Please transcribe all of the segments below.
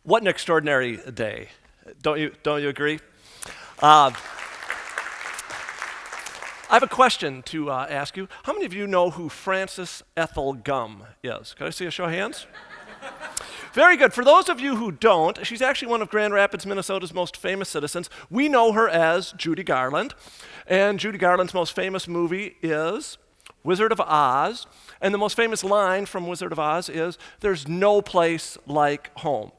What an extraordinary day. Don't you agree? I have a question to ask you. How many of you know who Frances Ethel Gum is? Can I see a show of hands? Very good. For those of you who don't, she's actually one of Grand Rapids, Minnesota's most famous citizens. We know her as Judy Garland, and Judy Garland's most famous movie is Wizard of Oz, and the most famous line from Wizard of Oz is, "There's no place like home."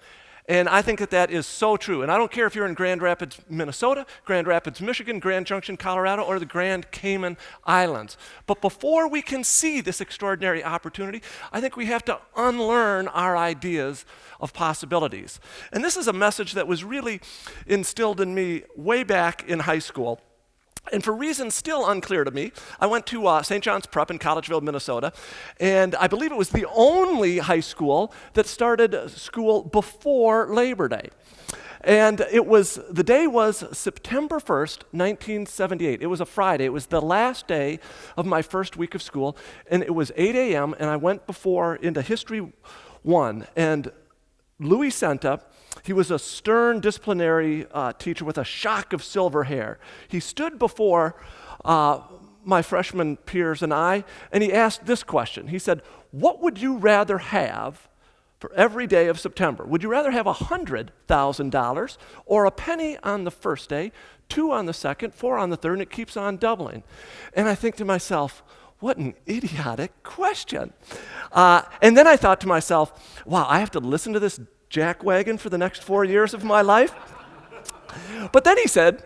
And I think that that is so true. And I don't care if you're in Grand Rapids, Minnesota, Grand Rapids, Michigan, Grand Junction, Colorado, or the Grand Cayman Islands. But before we can see this extraordinary opportunity, I think we have to unlearn our ideas of possibilities. And this is a message that was really instilled in me way back in high school. And for reasons still unclear to me, I went to St. John's Prep in Collegeville, Minnesota, and I believe it was the only high school that started school before Labor Day. And the day was September 1st, 1978. It was a Friday. It was the last day of my first week of school, and it was 8 a.m., and I went into History 1, and Louis Senta, he was a stern disciplinary teacher with a shock of silver hair. He stood before my freshman peers and I, and he asked this question. He said, "What would you rather have for every day of September? Would you rather have $100,000 or a penny on the first day, 2 on the second, 4 on the third, and it keeps on doubling?" And I think to myself, what an idiotic question. And then I thought to myself, wow, I have to listen to this jackwagon for the next 4 years of my life? But then he said,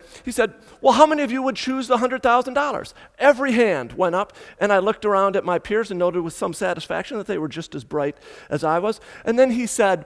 well, how many of you would choose the $100,000? Every hand went up, and I looked around at my peers and noted with some satisfaction that they were just as bright as I was. And then he said,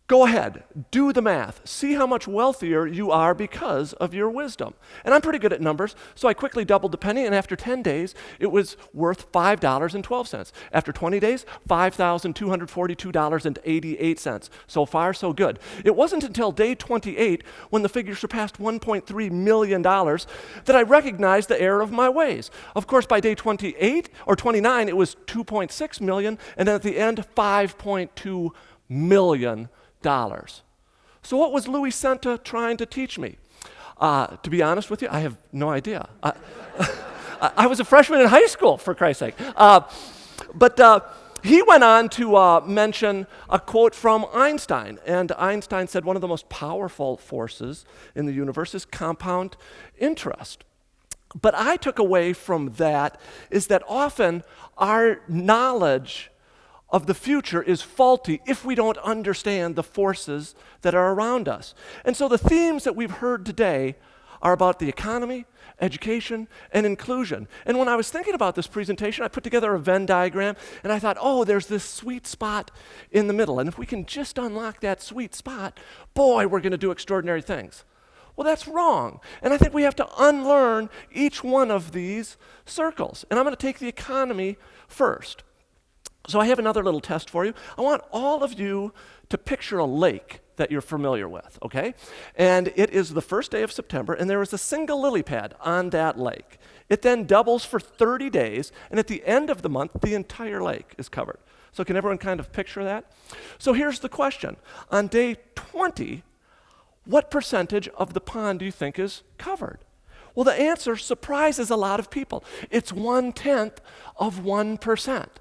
go ahead, do the math. See how much wealthier you are because of your wisdom. And I'm pretty good at numbers, so I quickly doubled the penny, and after 10 days, it was worth $5.12. After 20 days, $5,242.88. So far, so good. It wasn't until day 28, when the figure surpassed $1.3 million, that I recognized the error of my ways. Of course, by day 28 or 29, it was $2.6 million, and then at the end, $5.2 million. So what was Louis Senta trying to teach me? To be honest with you, I have no idea. I was a freshman in high school, for Christ's sake. But he went on to mention a quote from Einstein. And Einstein said one of the most powerful forces in the universe is compound interest. But I took away from that is that often our knowledge of the future is faulty if we don't understand the forces that are around us. And so the themes that we've heard today are about the economy, education, and inclusion. And when I was thinking about this presentation, I put together a Venn diagram, and I thought, oh, there's this sweet spot in the middle. And if we can just unlock that sweet spot, boy, we're going to do extraordinary things. Well, that's wrong. And I think we have to unlearn each one of these circles. And I'm going to take the economy first. So I have another little test for you. I want all of you to picture a lake that you're familiar with, okay? And it is the first day of September, and there is a single lily pad on that lake. It then doubles for 30 days, and at the end of the month, the entire lake is covered. So can everyone kind of picture that? So here's the question. On day 20, what percentage of the pond do you think is covered? Well, the answer surprises a lot of people. It's 1/10 of 1%.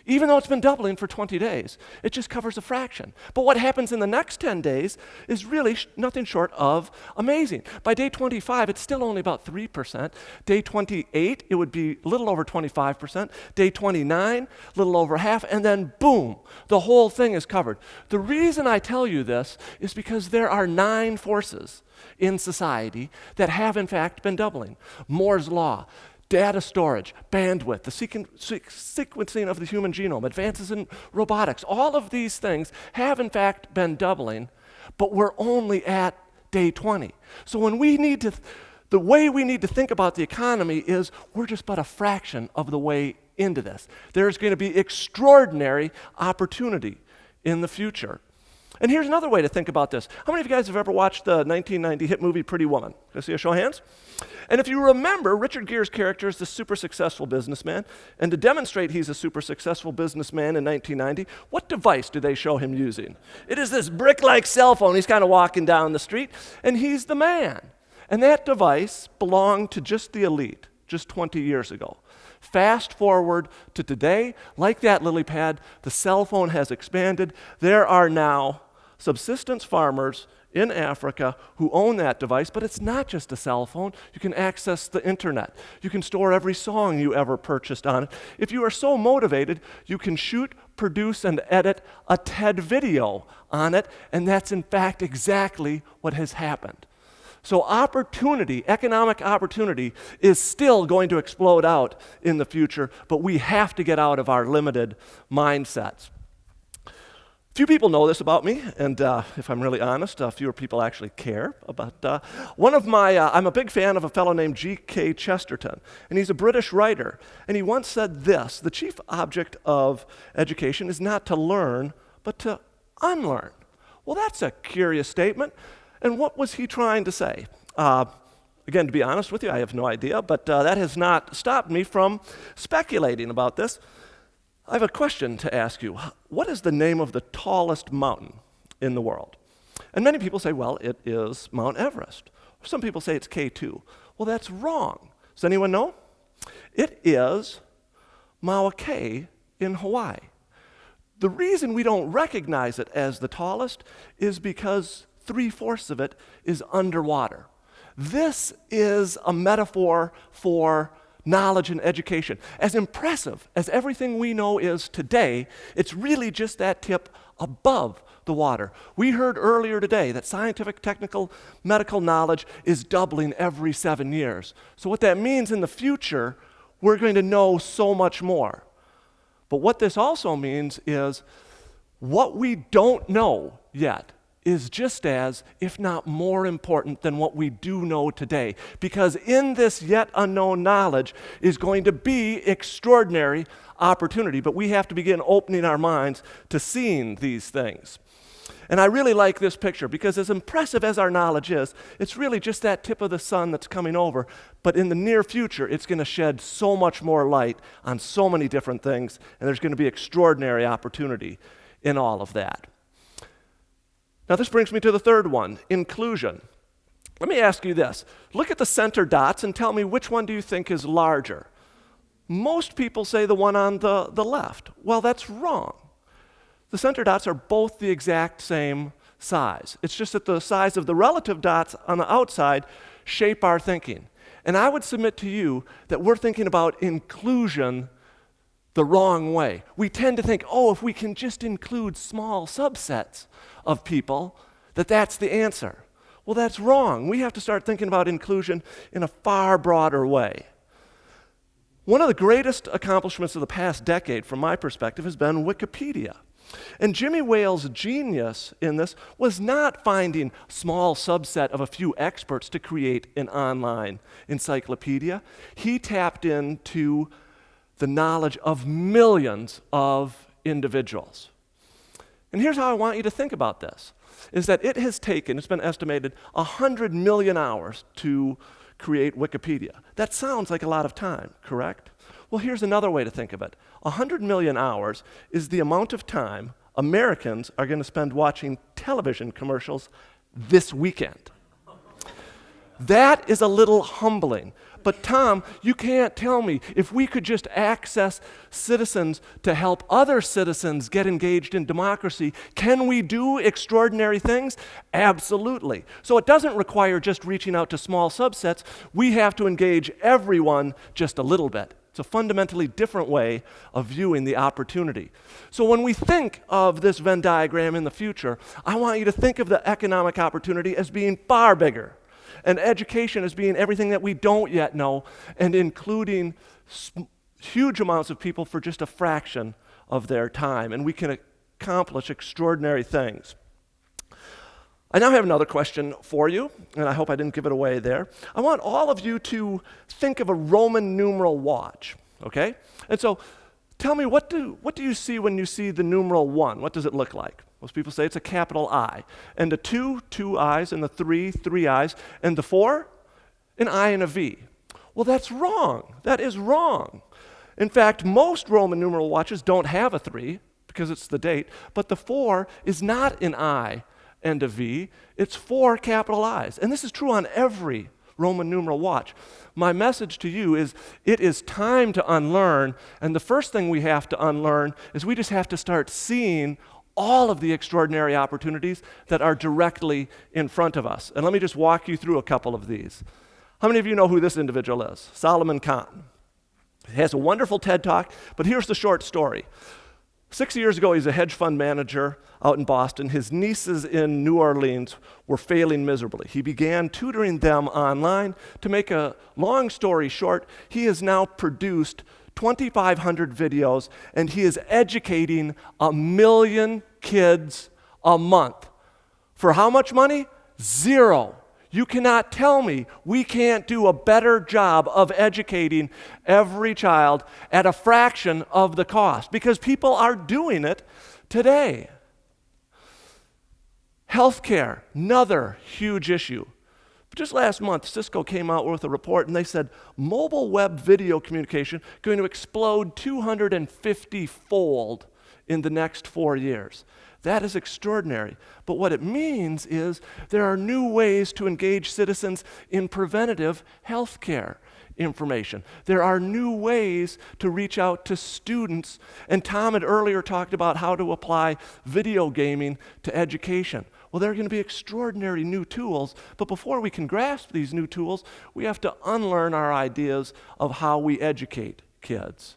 Even though it's been doubling for 20 days, it just covers a fraction. But what happens in the next 10 days is really nothing short of amazing. By day 25, it's still only about 3%. Day 28, it would be a little over 25%. Day 29, a little over half, and then boom, the whole thing is covered. The reason I tell you this is because there are 9 forces in society that have in fact been doubling. Moore's Law, data storage, bandwidth, the sequencing of the human genome, advances in robotics, all of these things have in fact been doubling, but we're only at day 20. So the way we need to think about the economy is we're just but a fraction of the way into this. There's going to be extraordinary opportunity in the future. And here's another way to think about this. How many of you guys have ever watched the 1990 hit movie Pretty Woman? Can I see a show of hands? And if you remember, Richard Gere's character is the super successful businessman. And to demonstrate he's a super successful businessman in 1990, what device do they show him using? It is this brick-like cell phone. He's kind of walking down the street, and he's the man. And that device belonged to just the elite, just 20 years ago. Fast forward to today, like that lily pad, the cell phone has expanded. There are now subsistence farmers in Africa who own that device, but it's not just a cell phone. You can access the internet. You can store every song you ever purchased on it. If you are so motivated, you can shoot, produce, and edit a TED video on it, and that's in fact exactly what has happened. So opportunity, economic opportunity, is still going to explode out in the future, but we have to get out of our limited mindsets. Few people know this about me, and if I'm really honest, fewer people actually care about I'm a big fan of a fellow named G.K. Chesterton, and he's a British writer, and he once said this: the chief object of education is not to learn, but to unlearn. Well, that's a curious statement, and what was he trying to say? Again, to be honest with you, I have no idea, but that has not stopped me from speculating about this. I have a question to ask you. What is the name of the tallest mountain in the world? And many people say, well, it is Mount Everest. Some people say it's K2. Well, that's wrong. Does anyone know? It is Mauna Kea in Hawaii. The reason we don't recognize it as the tallest is because 3/4 of it is underwater. This is a metaphor for knowledge and education. As impressive as everything we know is today, it's really just that tip above the water. We heard earlier today that scientific, technical, medical knowledge is doubling every 7 years. So what that means in the future, we're going to know so much more. But what this also means is what we don't know yet is just as, if not more important than what we do know today. Because in this yet unknown knowledge is going to be extraordinary opportunity, but we have to begin opening our minds to seeing these things. And I really like this picture because as impressive as our knowledge is, it's really just that tip of the sun that's coming over, but in the near future, it's going to shed so much more light on so many different things, and there's going to be extraordinary opportunity in all of that. Now this brings me to the third one, inclusion. Let me ask you this. Look at the center dots and tell me which one do you think is larger? Most people say the one on the left. Well, that's wrong. The center dots are both the exact same size. It's just that the size of the relative dots on the outside shape our thinking. And I would submit to you that we're thinking about inclusion the wrong way. We tend to think, oh, if we can just include small subsets of people, that's the answer. Well, that's wrong. We have to start thinking about inclusion in a far broader way. One of the greatest accomplishments of the past decade, from my perspective, has been Wikipedia. And Jimmy Wales' genius in this was not finding a small subset of a few experts to create an online encyclopedia. He tapped into the knowledge of millions of individuals. And here's how I want you to think about this, is that it has taken, it's been estimated, 100 million hours to create Wikipedia. That sounds like a lot of time, correct? Well, here's another way to think of it. 100 million hours is the amount of time Americans are going to spend watching television commercials this weekend. That is a little humbling. But Tom, you can't tell me if we could just access citizens to help other citizens get engaged in democracy, can we do extraordinary things? Absolutely. So it doesn't require just reaching out to small subsets. We have to engage everyone just a little bit. It's a fundamentally different way of viewing the opportunity. So when we think of this Venn diagram in the future, I want you to think of the economic opportunity as being far bigger, and education as being everything that we don't yet know, and including huge amounts of people for just a fraction of their time. And we can accomplish extraordinary things. I now have another question for you, and I hope I didn't give it away there. I want all of you to think of a Roman numeral watch, okay? And so tell me, what do you see when you see the numeral 1? What does it look like? Most people say it's a capital I. And the 2, 2 I's, and the 3, 3 I's, and the 4, an I and a V. Well, that's wrong. That is wrong. In fact, most Roman numeral watches don't have a 3 because it's the date, but the 4 is not an I and a V. It's 4 capital I's. And this is true on every Roman numeral watch. My message to you is it is time to unlearn, and the first thing we have to unlearn is we just have to start seeing all of the extraordinary opportunities that are directly in front of us. And let me just walk you through a couple of these. How many of you know who this individual is? Solomon Khan. He has a wonderful TED Talk, but here's the short story. 6 years ago, he's a hedge fund manager out in Boston. His nieces in New Orleans were failing miserably. He began tutoring them online. To make a long story short, he has now produced 2,500 videos, and he is educating 1 million kids a month. For how much money? 0. You cannot tell me we can't do a better job of educating every child at a fraction of the cost, because people are doing it today. Healthcare, another huge issue. Just last month, Cisco came out with a report, and they said mobile web video communication going to explode 250-fold in the next 4 years. That is extraordinary. But what it means is there are new ways to engage citizens in preventative health care information. There are new ways to reach out to students. And Tom had earlier talked about how to apply video gaming to education. Well, there are going to be extraordinary new tools, but before we can grasp these new tools, we have to unlearn our ideas of how we educate kids.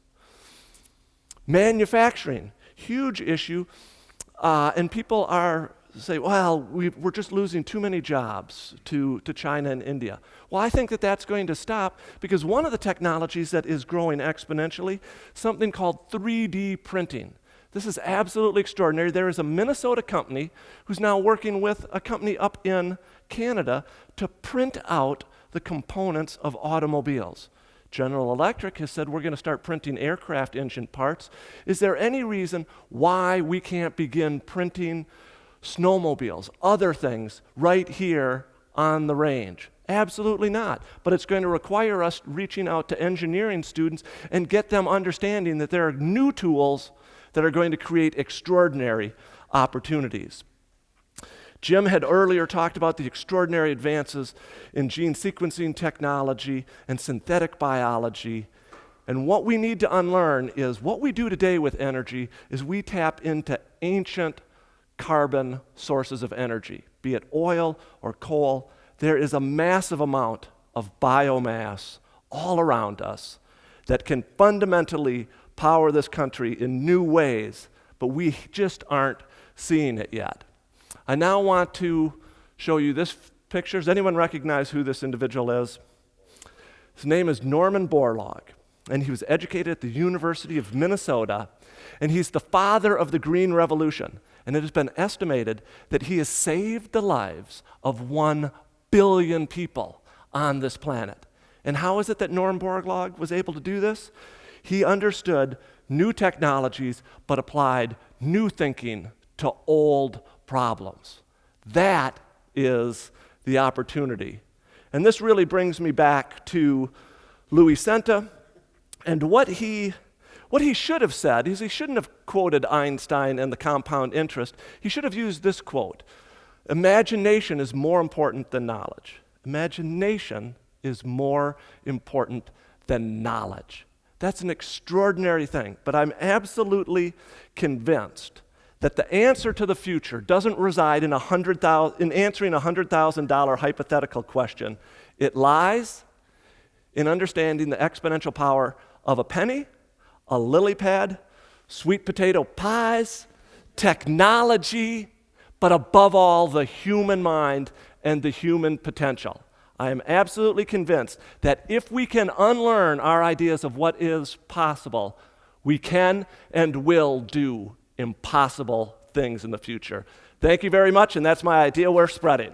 Manufacturing, huge issue. And people say, well, we're just losing too many jobs to China and India. Well, I think that that's going to stop, because one of the technologies that is growing exponentially, something called 3D printing. This is absolutely extraordinary. There is a Minnesota company who's now working with a company up in Canada to print out the components of automobiles. General Electric has said we're going to start printing aircraft engine parts. Is there any reason why we can't begin printing snowmobiles, other things, right here on the range? Absolutely not. But it's going to require us reaching out to engineering students and get them understanding that there are new tools that are going to create extraordinary opportunities. Jim had earlier talked about the extraordinary advances in gene sequencing technology and synthetic biology. And what we need to unlearn is what we do today with energy is we tap into ancient carbon sources of energy, be it oil or coal. There is a massive amount of biomass all around us that can fundamentally power this country in new ways, but we just aren't seeing it yet. I now want to show you this picture. Does anyone recognize who this individual is? His name is Norman Borlaug, and he was educated at the University of Minnesota, and he's the father of the Green Revolution. And it has been estimated that he has saved the lives of 1 billion people on this planet. And how is it that Norman Borlaug was able to do this? He understood new technologies, but applied new thinking to old problems. That is the opportunity. And this really brings me back to Louis Senta, and what he should have said is he shouldn't have quoted Einstein and the compound interest. He should have used this quote: imagination is more important than knowledge. Imagination is more important than knowledge. That's an extraordinary thing, but I'm absolutely convinced that the answer to the future doesn't reside in answering a $100,000 hypothetical question. It lies in understanding the exponential power of a penny, a lily pad, sweet potato pies, technology, but above all, the human mind and the human potential. I am absolutely convinced that if we can unlearn our ideas of what is possible, we can and will do impossible things in the future. Thank you very much, and that's my idea we're spreading.